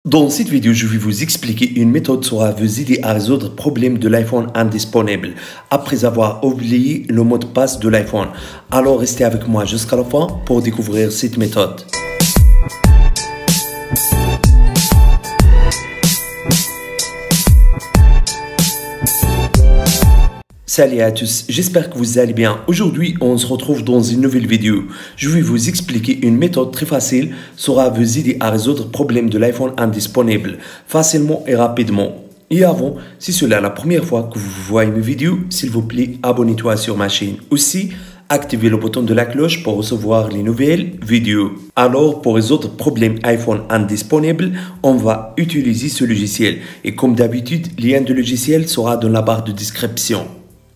Dans cette vidéo, je vais vous expliquer une méthode qui va vous aider à résoudre le problème de l'iPhone indisponible après avoir oublié le mot de passe de l'iPhone. Alors restez avec moi jusqu'à la fin pour découvrir cette méthode. Salut à tous, j'espère que vous allez bien. Aujourd'hui, on se retrouve dans une nouvelle vidéo. Je vais vous expliquer une méthode très facile qui va vous aider à résoudre le problème de l'iPhone indisponible facilement et rapidement. Et avant, si c'est la première fois que vous voyez mes vidéos, s'il vous plaît, abonnez-toi sur ma chaîne. Aussi, activez le bouton de la cloche pour recevoir les nouvelles vidéos. Alors, pour résoudre le problème iPhone indisponible, on va utiliser ce logiciel. Et comme d'habitude, le lien du logiciel sera dans la barre de description.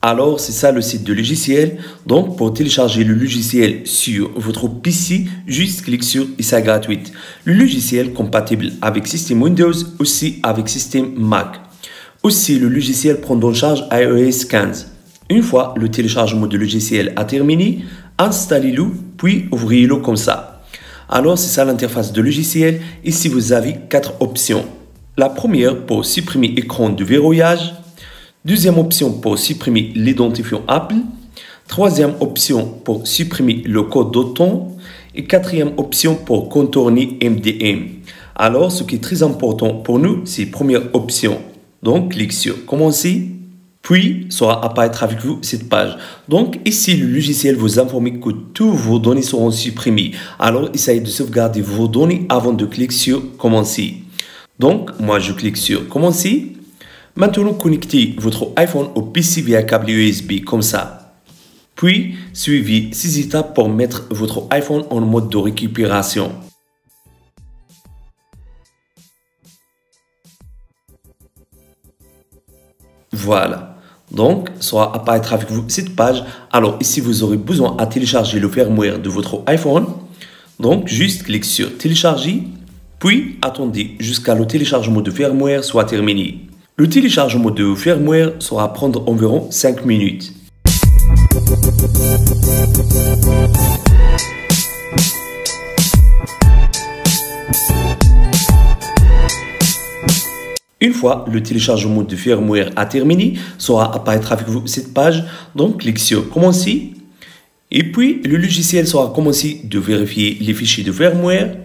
Alors, c'est ça le site de logiciel. Donc, pour télécharger le logiciel sur votre PC, juste cliquez sur « c'est gratuit ». Le logiciel compatible avec système Windows, aussi avec système Mac. Aussi, le logiciel prend en charge iOS 15. Une fois le téléchargement du logiciel a terminé, installez-le, puis ouvrez-le comme ça. Alors, c'est ça l'interface de logiciel. Ici, vous avez 4 options. La première pour supprimer l'écran de verrouillage. Deuxième option pour supprimer l'identifiant Apple. Troisième option pour supprimer le code d'autant. Et quatrième option pour contourner MDM. Alors, ce qui est très important pour nous, c'est la première option. Donc, cliquez sur Commencer. Puis, sera apparaître avec vous cette page. Donc, ici, le logiciel vous informe que toutes vos données seront supprimées. Alors, essayez de sauvegarder vos données avant de cliquer sur Commencer. Donc, moi, je clique sur Commencer. Maintenant, connectez votre iPhone au PC via câble USB comme ça. Puis, suivez ces étapes pour mettre votre iPhone en mode de récupération. Voilà. Donc, sera apparaître avec vous cette page. Alors, ici, vous aurez besoin de télécharger le firmware de votre iPhone. Donc, juste cliquez sur Télécharger. Puis, attendez jusqu'à le téléchargement de firmware soit terminé. Le téléchargement de firmware sera prendre environ 5 minutes. Une fois le téléchargement de firmware a terminé, sera apparaître avec vous cette page. Donc, cliquez sur Commencer. Et puis, le logiciel sera commencé de vérifier les fichiers de firmware.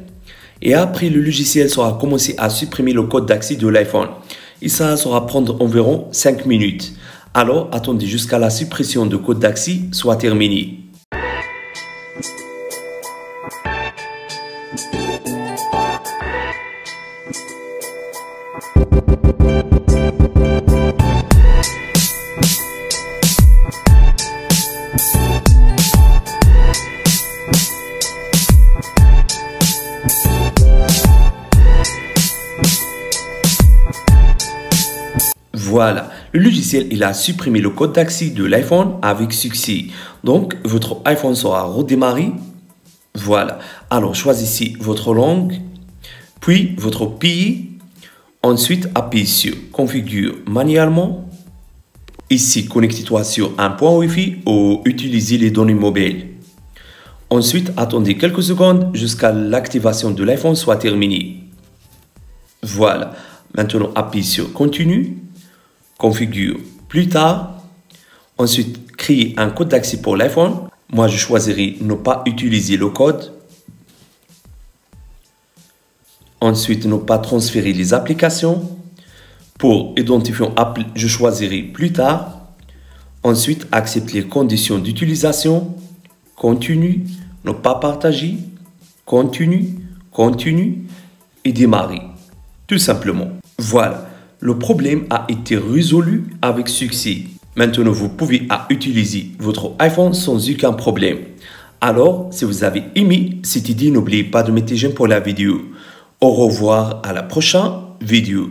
Et après, le logiciel sera commencé à supprimer le code d'accès de l'iPhone. Et ça sera prendre environ 5 minutes. Alors, attendez jusqu'à la suppression de code d'accès soit terminée. Voilà, le logiciel il a supprimé le code d'accès de l'iPhone avec succès. Donc, votre iPhone sera redémarré. Voilà. Alors, choisissez votre langue, puis votre pays. Ensuite, appuyez sur Configure manuellement. Ici, connectez-toi sur un point Wi-Fi ou utilisez les données mobiles. Ensuite, attendez quelques secondes jusqu'à l'activation de l'iPhone soit terminée. Voilà. Maintenant, appuyez sur Continue. Configure plus tard. Ensuite, créer un code d'accès pour l'iPhone. Moi, je choisirai ne pas utiliser le code. Ensuite, ne pas transférer les applications. Pour identifiant Apple, je choisirai plus tard. Ensuite, accepter les conditions d'utilisation. Continue, ne pas partager. Continue, continue et démarrer. Tout simplement. Voilà. Le problème a été résolu avec succès. Maintenant, vous pouvez utiliser votre iPhone sans aucun problème. Alors, si vous avez aimé cette idée, n'oubliez pas de mettre j'aime pour la vidéo. Au revoir à la prochaine vidéo.